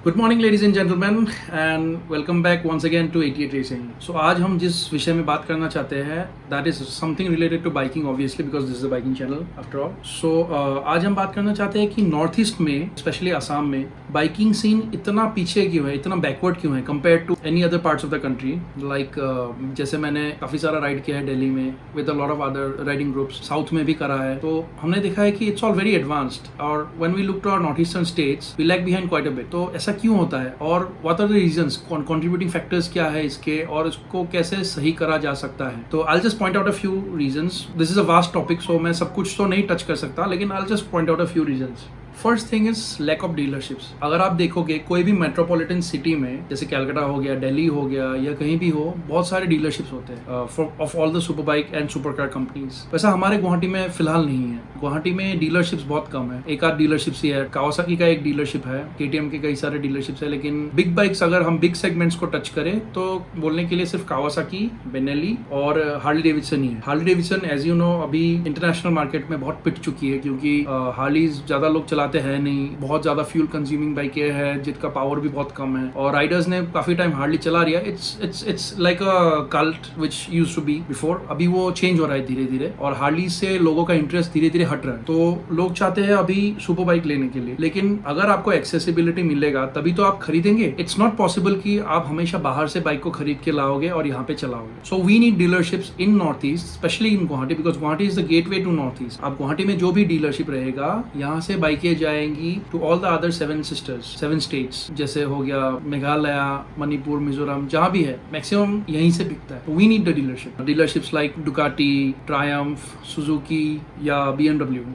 Good morning ladies and gentleman and welcome back once again to 88 racing. So आज हम जिस विषय में बात करना चाहते हैं that is something related to biking obviously because this is a biking channel after all. So आज हम बात करना चाहते हैं कि नॉर्थ ईस्ट में स्पेशली आसाम में बाइकिंग सीन इतना पीछे क्यों है, इतना बैकवर्ड क्यों है compare to any other parts of the country. Like जैसे मैंने काफ़ी सारा राइड किया है दिल्ली में with a lot of other riding groups, south में भी करा है, तो हमने देखा है कि इट्स ऑल वेरी एडवांस्ड और when we look to our north eastern states we lag behind quite a bit. तो ऐसा क्यों होता है और what are the reasons, contributing factors क्या है इसके और इसको कैसे सही करा जा सकता है। तो I just point out a few reasons. This is a vast topic so मैं सब कुछ तो नहीं टच कर सकता, लेकिन I just point out a few reasons. First thing is lack of dealerships. अगर आप देखोगे कोई भी मेट्रोपॉलिटन सिटी में जैसे कैलकाटा हो गया, दिल्ली हो गया या कहीं भी हो, बहुत सारे डीलरशिप्स होते हैं of all the super bike and super car companies. वैसा हमारे गुवाहाटी में फिलहाल नहीं है। गुवाहाटी में डीलरशिप्स बहुत कम है, एक आध डीलरशिप्स ही है। कावासाकी का एक डीलरशिप है, केटीएम के कई सारे डीलरशिप्स है, लेकिन बिग बाइक्स अगर हम बिग सेगमेंट्स को टच करें तो बोलने के लिए सिर्फ कावासाकी, बेनेली और हार्ली डेविडसन ही है। Harley Davidson as you know अभी इंटरनेशनल मार्केट में बहुत पिट चुकी है क्योंकि हार्लीज ज्यादा लोग चलाते है नहीं, बहुत ज्यादा फ्यूल कंज्यूमिंग बाइक है जिसका पावर भी बहुत कम है और राइडर्स ने काफी टाइम हार्डली चला रहा है। It's like a cult which used to be before. अभी वो चेंज हो रहा है धीरे धीरे और हार्डली से लोगों का इंटरेस्ट धीरे धीरे हट रहा है। तो लोग चाहते हैं अभी सुपर बाइक लेने के लिए, लेकिन अगर आपको एक्सेसिबिलिटी मिलेगा तभी तो आप खरीदेंगे। इट्स नॉट पॉसिबल कि आप हमेशा बाहर से बाइक को खरीद के लाओगे और यहाँ पे चलाओगे। So we need dealerships in north east, specially in Guwahati, because Guwahati is the gateway to north east. आप गुवाहाटी में जो भी डीलरशिप रहेगा यहाँ से बाइकें जाएंगी to all the other 7 states, जैसे हो गया मेघालय, मणिपुर, मिजोरम, जहां भी है मैक्सिमम यहीं से बिकता है। We need the dealerships like Ducati, Triumph, Suzuki या BMW।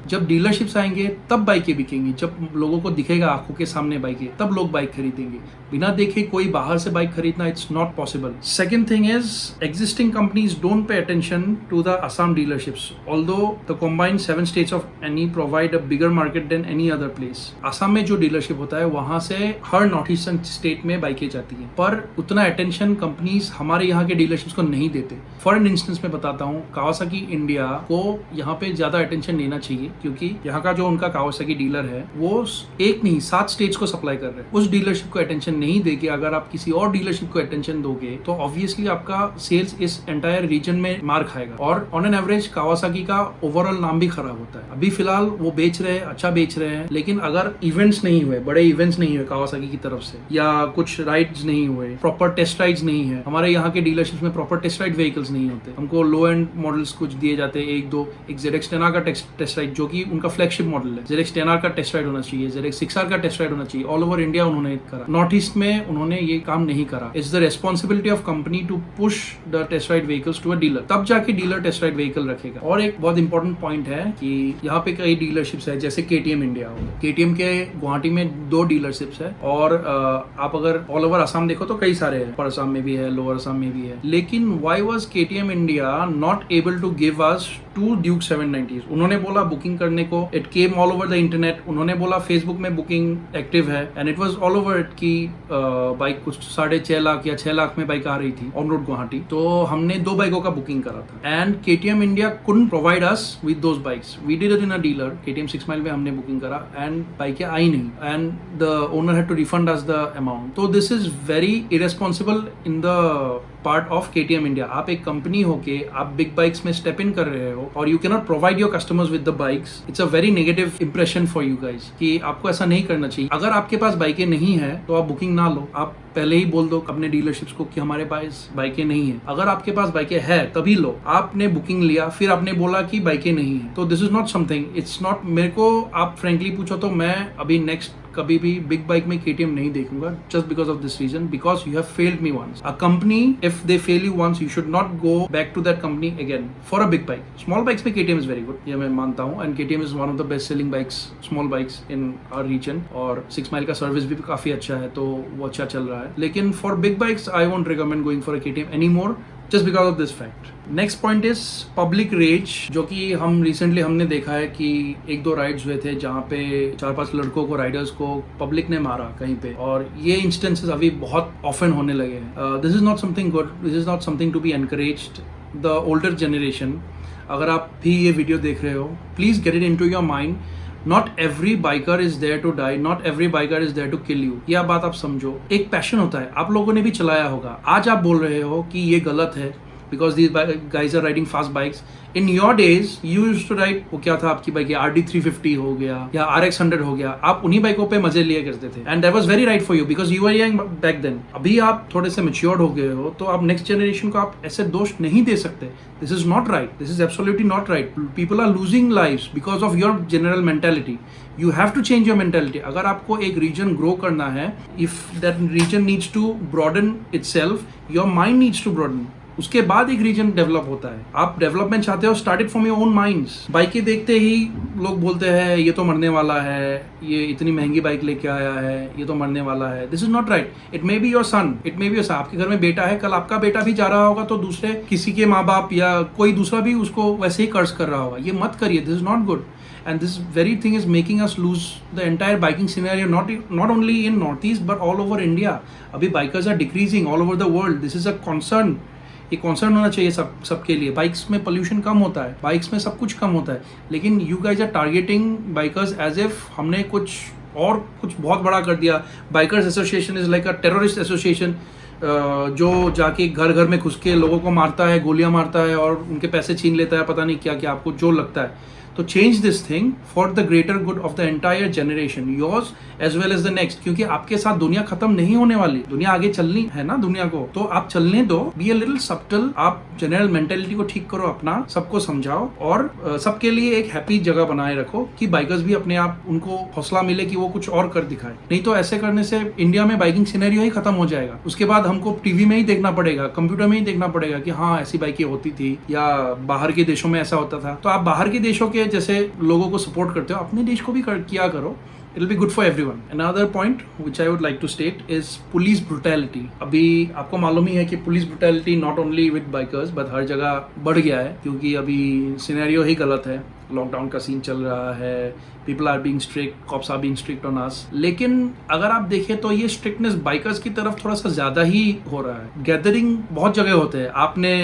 जब डीलरशिप्स आएंगे तब बाइकें बिकेंगी, जब लोगों को दिखेगा आंखों के सामने बाइकें, तब लोग बाइक खरीदेंगे। बिना देखे कोई बाहर से बाइक खरीदना it's not possible. Second thing is existing companies don't pay attention to the Assam dealerships, although the combined 7 states of any provide a bigger market than any other place. Assam में जो डीलरशिप होता है वहां से हर नॉर्थ ईस्टर्न स्टेट में बाइकें जाती है, पर उतना अटेंशन कंपनीज हमारे यहाँ के डीलरशिप्स को नहीं देते। फॉर एन इंस्टेंस में बताता हूँ, कावासाकी इंडिया को यहाँ पे ज्यादा अटेंशन देना चाहिए क्योंकि यहाँ का जो उनका कावासाकी डीलर है वो एक नहीं 7 स्टेट्स को सप्लाई कर रहे हैं। उस डीलरशिप को अटेंशन नहीं देके अगर आप किसी और डीलरशिप को अटेंशन दोगे तो ऑब्वियसली आपका सेल्स इस एंटायर रीजन में मार खाएगा और ऑन एन एवरेज कावासाकी का ओवरऑल नाम भी खराब होता है। अभी फिलहाल वो बेच रहे हैं, अच्छा बेच रहे हैं, लेकिन अगर इवेंट्स नहीं हुए, बड़े इवेंट्स नहीं हुए कावासाकी की तरफ से, या कुछ राइड्स नहीं हुए, प्रॉपर टेस्ट राइड्स नहीं है, हमारे यहाँ के डीलरशिप में प्रॉपर टेस्ट राइड व्हीकल्स नहीं होते, हमको लो एंड मॉडल्स कुछ दिए जाते हैं, एक ZX 10R का टेस्ट राइड जो कि उनका फ्लैगशिप मॉडल है। ZX 10R का टेस्ट राइड होना चाहिए, ZX 6R का टेस्ट राइड होना चाहिए। ऑल ओवर इंडिया उन्होंने करा, नॉर्थ ईस्ट में उन्होंने ये काम नहीं करा। It's the responsibility of company to push the test ride vehicles to a dealer, तब जाके डीलर टेस्ट राइड व्हीकल रखेगा। और एक बहुत इंपॉर्टेंट पॉइंट है कि यहाँ पे कई डीलरशिप्स है, जैसे KTM इंडिया हो, KTM के गुवाहाटी में 2 डीलरशिप्स है और आप अगर ऑल ओवर असम देखो तो कई सारे हैं, अपर असम में भी है, लोअर असम में भी है। लेकिन why was KTM India not able to give us 2 Duke 790s? उन्होंने बोला बुकिंग करने को, it came all over the internet. उन्होंने बोला फेसबुक में बुकिंग एक्टिव है and it was all over it की बाइक कुछ 6.5 लाख या 6 लाख में बाइक आ रही थी ऑन रोड गुवाहाटी। तो हमने 2 बाइकों का बुकिंग करा था and KTM India couldn't provide us with those bikes. We did it in a dealer, KTM 6 mile में हमने बुकिंग करा एंड बाइकें आई नहीं and the owner had to refund us the amount. तो this is very irresponsible in the part of KTM India. आप एक company होके आप बिग बाइक्स में स्टेप इन कर रहे हो और you can not provide your customers with the bikes. It's a very negative impression for you guys कि आपको ऐसा नहीं करना चाहिए। अगर आपके पास बाइकें नहीं है तो आप बुकिंग ना लो, आप पहले ही बोल दो अपने डीलरशिप्स को कि हमारे पास बाइकें नहीं है। अगर आपके पास बाइकें है तभी लो। आपने बुकिंग लिया फिर आपने बोला कि बाइकें नहीं है, तो this is not something, it's not. मेरे को आप फ्रेंकली पूछो तो मैं अभी नेक्स्ट कभी भी बिग बाइक में KTM नहीं देखूंगा, just because of this reason, because you have failed me once. A company if they fail you once you should not go back to that company again for a big bike. Small bikes में KTM is very good, ये मैं मानता हूँ and KTM is one of the best selling bikes, small bikes in our region और 6 mile का service भी काफी अच्छा है, तो वो अच्छा चल रहा है। लेकिन for big bikes I won't recommend going for a KTM any more just because of this fact. Next point is public rage, जो कि हम रिसेंटली हमने देखा है कि 1-2 राइड्स हुए थे जहाँ पे 4-5 लड़कों को, राइडर्स को पब्लिक ने मारा कहीं पे, और ये इंस्टेंसेस अभी बहुत ऑफन होने लगे हैं। This is not something good, this is not something to be encouraged. The older generation, अगर आप भी ये वीडियो देख रहे हो, please get it into your mind not every biker is there to die, not every biker is there to kill you. यह बात आप समझो, एक पैशन होता है, आप लोगों ने भी चलाया होगा। आज आप बोल रहे हो कि ये गलत है because these guys are riding fast bikes. In your days, you used to ride, वो क्या था आपकी बाइक, RD350 हो गया या RX100 हो गया, आप उन्हीं बाइकों पे मजे लिया करते थे and that was very right for you because you were young back then. अभी आप थोड़े से matured हो गए हो, तो आप next generation को आप ऐसे दोष नहीं दे सकते. This is not right. This is absolutely not right. People are losing lives because of your general mentality. You have to change your mentality. अगर आपको एक region grow करना है, if that region needs to broaden itself, your mind needs to broaden. उसके बाद एक reason develop होता है। आप डेवलपमेंट चाहते हो, start it from your own minds. बाइकें देखते ही लोग बोलते हैं ये तो मरने वाला है, ये इतनी महंगी बाइक लेके आया है, ये तो मरने वाला है। This is not right. It may be your son, it may be your son. आपके घर में बेटा है, कल आपका बेटा भी जा रहा होगा तो दूसरे किसी के माँ बाप या कोई दूसरा भी उसको वैसे ही कर्ज कर रहा होगा। ये मत करिए, this is not good. And this very thing is making us lose the entire biking scenario, not only in Northeast but all over India. अभी bikers are decreasing all over the world. This is a concern. ये concern होना चाहिए सबके लिए। Bikes में pollution कम होता है, bikes में सब कुछ कम होता है, लेकिन you guys are targeting bikers as if हमने कुछ बहुत बड़ा कर दिया। Bikers association is like a terrorist association जो जाके घर घर में घुस के लोगों को मारता है, गोलियां मारता है और उनके पैसे छीन लेता है, पता नहीं क्या क्या आपको जो लगता है। तो change this thing for the greater good of the entire generation, yours as well as the next. क्योंकि आपके साथ दुनिया खत्म नहीं होने वाली, दुनिया आगे चलनी है ना दुनिया को, तो आप चलने दो। बी अ लिटिल सब्टल, आप जनरल मेंटेलिटी को ठीक करो अपना, सबको समझाओ और सबके लिए एक हैप्पी जगह बनाए रखो कि बाइकर्स भी अपने आप उनको हौसला मिले कि वो कुछ और कर दिखाए। नहीं तो ऐसे करने से इंडिया में बाइकिंग सिनेरियो ही खत्म हो जाएगा। उसके बाद हमको टीवी में ही देखना पड़ेगा, कंप्यूटर में ही देखना पड़ेगा कि हाँ ऐसी बाइकें होती थी या बाहर के देशों में ऐसा होता था। तो आप बाहर के देशों के जैसे लोगों को सपोर्ट करते हो, अपने देश को भी किया करो। It'll be good for everyone. Another point which I would like to state is police brutality. अभी आपको मालूम ही है कि police brutality not only with bikers but हर जगह बढ़ गया है, क्योंकि अभी सिनेरियो ही गलत है। लॉकडाउन का सीन चल रहा है, people are being strict, cops are being strict on us. लेकिन अगर आप देखें तो ये स्ट्रिक्टनेस बाइकर्स की तरफ थोड़ा सा ज्यादा ही हो रहा है। गैदरिंग बहुत जगह होते हैं। आपने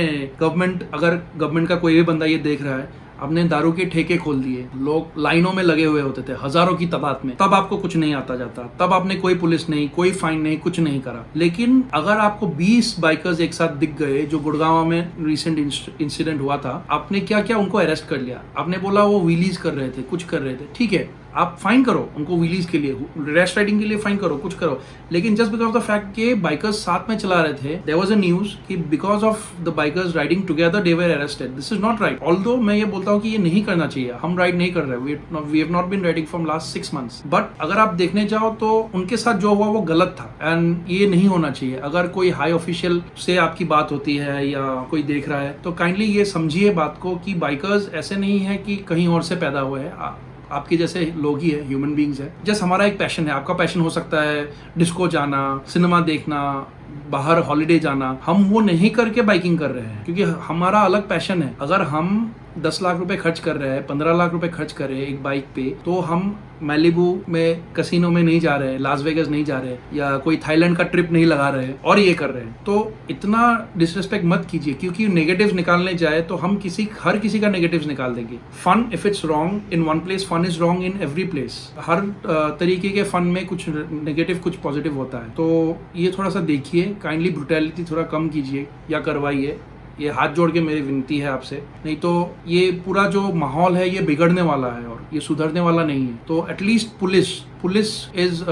अगर गवर्नमेंट का कोई भी बंदा ये देख रहा है, आपने दारू के ठेके खोल दिए, लोग लाइनों में लगे हुए होते थे हजारों की तादाद में, तब आपको कुछ नहीं आता जाता, तब आपने कोई पुलिस नहीं, कोई फाइन नहीं, कुछ नहीं करा। लेकिन अगर आपको 20 बाइकर्स एक साथ दिख गए, जो गुड़गांव में रिसेंट इंसिडेंट हुआ था, आपने क्या किया, उनको अरेस्ट कर लिया। आपने बोला वो व्हीलीज कर रहे थे, कुछ कर रहे थे, ठीक है, आप फाइन करो उनको व्हीलीज के लिए, रैश राइडिंग के लिए फाइन करो, कुछ करो। लेकिन just because of the fact के बाइकर्स साथ में चला रहे थे, देयर वाज अ न्यूज कि because of the bikers riding together they were arrested. This is not right. Although मैं ये बोलता हूँ कि ये नहीं करना चाहिए, हम राइड नहीं कर रहे, we have not been riding from last 6 months, but अगर आप देखने जाओ तो उनके साथ जो हुआ वो गलत था एंड ये नहीं होना चाहिए। अगर कोई हाई ऑफिशियल से आपकी बात होती है या कोई देख रहा है तो काइंडली ये समझिए बात को कि बाइकर्स ऐसे नहीं है कि कहीं और से पैदा हुए हैं, आपके जैसे लोग ही है, ह्यूमन बींग्स है। जस्ट हमारा एक पैशन है, आपका पैशन हो सकता है डिस्को जाना, सिनेमा देखना, बाहर हॉलिडे जाना। हम वो नहीं करके बाइकिंग कर रहे हैं क्योंकि हमारा अलग पैशन है। अगर हम 10 लाख रुपए खर्च कर रहे हैं, 15 लाख रुपए खर्च कर रहे हैं एक बाइक पे, तो हम मैलिबू में कसिनो में नहीं जा रहे, लास वेगस नहीं जा रहे या कोई थाईलैंड का ट्रिप नहीं लगा रहे और ये कर रहे हैं। तो इतना डिसरिस्पेक्ट मत कीजिए, क्योंकि नेगेटिव्स निकालने जाए तो हम हर किसी का नेगेटिव्स निकाल देंगे। Fun if it's wrong in one place, fun is wrong in every place. हर तरीके के फन में कुछ नेगेटिव कुछ पॉजिटिव होता है, तो ये थोड़ा सा देखिए। काइंडली ब्रुटैलिटी थोड़ा कम कीजिए या करवाइए, ये हाथ जोड़ के मेरी विनती है आपसे। नहीं तो ये पूरा जो माहौल है ये बिगड़ने वाला है और ये सुधरने वाला नहीं है। तो एटलीस्ट पुलिस इज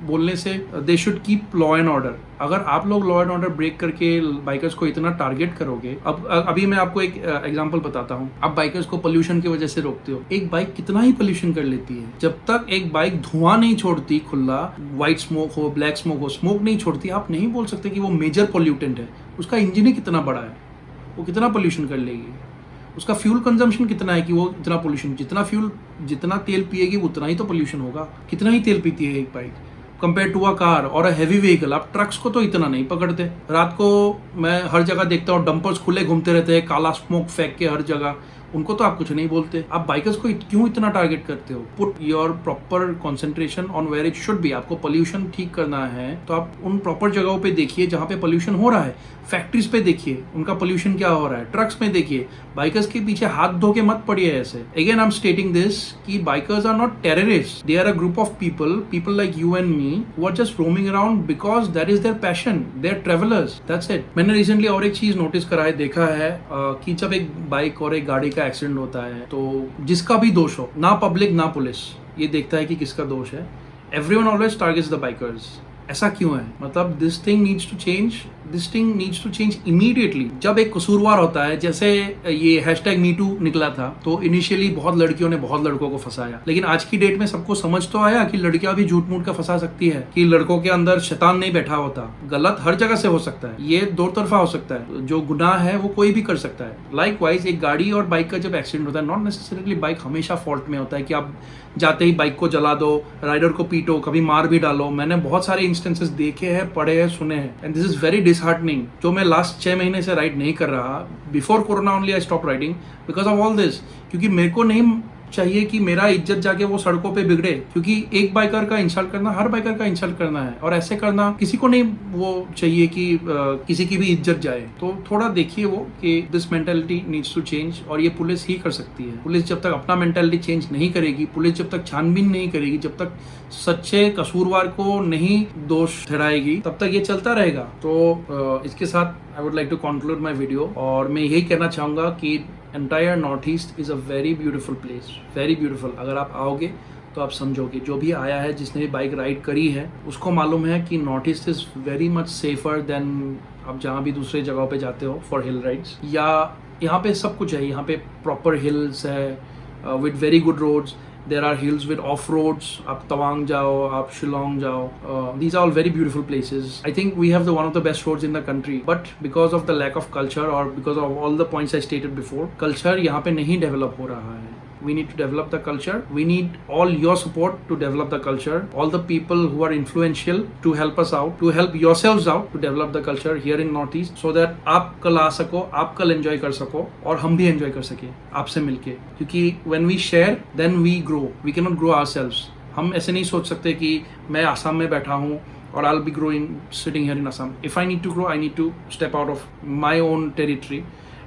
बोलने से they should keep law and order. अगर आप लोग लॉ एंड ऑर्डर ब्रेक करके बाइकर्स को इतना टारगेट करोगे, अभी मैं आपको एक एग्जांपल बताता हूँ। आप बाइकर्स को पोल्यूशन की वजह से रोकते हो, एक बाइक कितना ही पोल्यूशन कर लेती है। जब तक एक बाइक धुआं नहीं छोड़ती खुला, व्हाइट स्मोक हो, ब्लैक स्मोक हो, स्मोक नहीं छोड़ती, आप नहीं बोल सकते कि वो मेजर पोल्यूटेंट है। उसका इंजन ही कितना बड़ा है, वो कितना पोल्यूशन कर लेगी। उसका फ्यूल कंजम्पशन कितना है कि वो इतना पोल्यूशन, जितना तेल पिएगी उतना ही तो पोल्यूशन होगा। कितना ही तेल पीती है एक bike compare to a car और अ हैवी व्हीकल। आप ट्रक्स को तो इतना नहीं पकड़ते। रात को मैं हर जगह देखता हूँ डंपर्स खुले घूमते रहते हैं, काला स्मोक फेंक के हर जगह। उनको तो आप कुछ नहीं बोलते। आप बाइकर्स को क्यों इतना टारगेट करते हो? Put your proper concentration on where it should be. आपको पोल्यूशन ठीक करना है तो आप उन प्रॉपर जगहों पे देखिए जहाँ पे पोल्यूशन हो रहा है। फैक्ट्रीज पे देखिए उनका पोल्यूशन क्या हो रहा है, ट्रक्स में देखिए। बाइकर्स के पीछे हाथ धो के मत पड़िए ऐसे। Again I am stating this कि bikers are not terrorist, they are a group of people like you and me who are just roaming around because that is their passion, they are travellers, that's it. मैंने recently और एक चीज notice करा है, देखा है कि जब एक बाइक और एक गाड़ी का एक्सीडेंट होता है तो जिसका भी दोष हो, ना पब्लिक ना पुलिस ये देखता है कि किसका दोष है। Everyone always targets the bikers. ऐसा क्यों है? मतलब this thing needs to change immediately. जब एक कसूरवार होता है, जैसे ये हैशटैग #MeToo निकला था तो इनिशियली बहुत लड़कियों ने बहुत लड़कों को फंसाया, लेकिन आज की डेट में सबको समझ तो आया कि लड़कियां भी झूठ मूठ का फंसा सकती है, कि लड़कों के अंदर शैतान नहीं बैठा होता। गलत हर जगह से हो सकता है, ये दो तरफा हो सकता है। जो गुनाह है वो कोई भी कर सकता है। लाइकवाइज एक गाड़ी और बाइक का जब एक्सीडेंट होता है, नॉट नेसेसरीली बाइक हमेशा फॉल्ट में होता है कि आप जाते ही बाइक को जला दो, राइडर को पीटो, कभी मार भी डालो। मैंने बहुत सारे इंस्टेंसेस देखे हैं, पढ़े हैं, सुने हैं, and this is very disheartening. जो मैं लास्ट 6 महीने से राइड नहीं कर रहा, before corona only I stop riding because of all this. क्योंकि मेरे को नहीं चाहिए कि मेरा इज्जत जाके वो सड़कों पे बिगड़े, क्योंकि एक बाइकर का इंसल्ट करना हर बाइकर का इंसल्ट करना है, और ऐसे करना किसी को नहीं वो चाहिए कि किसी की भी इज्जत जाए। तो थोड़ा देखिए वो कि this mentality needs to change, और ये पुलिस ही कर सकती है। पुलिस जब तक अपना मेंटालिटी चेंज नहीं करेगी, पुलिस जब तक छानबीन नहीं करेगी, जब तक सच्चे कसूरवार को नहीं दोष ठहराएगी, तब तक ये चलता रहेगा। तो इसके साथ I would like to conclude my video, और मैं यही कहना चाहूंगा कि entire north east is a very beautiful place, very beautiful. अगर आप आओगे तो आप समझोगे, जो भी आया है, जिसने भी बाइक राइड करी है, उसको मालूम है कि north east is very much safer than आप जहाँ भी दूसरे जगहों पे जाते हो फॉर हिल राइड्स। या यहाँ पे सब कुछ है, यहाँ पे प्रॉपर हिल्स है with very good roads. There are hills with off-roads. आप तवांग जाओ, आप शिलोंग जाओ. These are all very beautiful places. I think we have one of the best roads in the country. But because of the lack of culture or because of all the points I stated before, culture यहाँ पे नहीं develop हो रहा है. We need to develop the culture. We need all your support to develop the culture. All the people who are influential to help us out, to help yourselves out to develop the culture here in Northeast, so that आप कल आ सको, आप कल enjoy कर सको, और हम भी enjoy कर सके आपसे मिलके। क्योंकि when we share, then we grow. We cannot grow ourselves. हम ऐसे नहीं सोच सकते कि मैं आसाम में बैठा हूँ और I'll be growing sitting here in Assam. If I need to grow, I need to step out of my own territory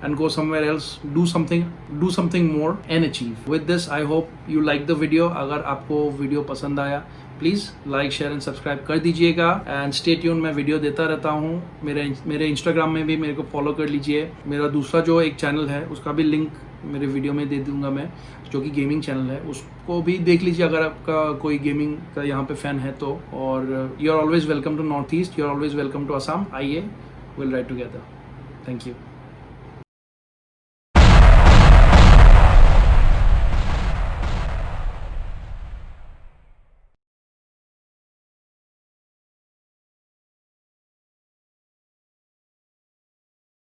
and go somewhere else, do something more and achieve. With this, I hope you like the video. अगर आपको video पसंद आया, please like, share and subscribe कर दीजिएगा, and stay tune. मैं video देता रहता हूँ। मेरे इंस्टाग्राम में भी मेरे को फॉलो कर लीजिए। मेरा दूसरा जो एक चैनल है उसका भी लिंक मेरे वीडियो में दे दूंगा मैं, जो कि गेमिंग चैनल है, उसको भी देख लीजिए अगर आपका कोई गेमिंग का यहाँ पे फ़ैन है तो। और you are always welcome to north east, you are always welcome to Assam. आइए, will ride together. Thank you.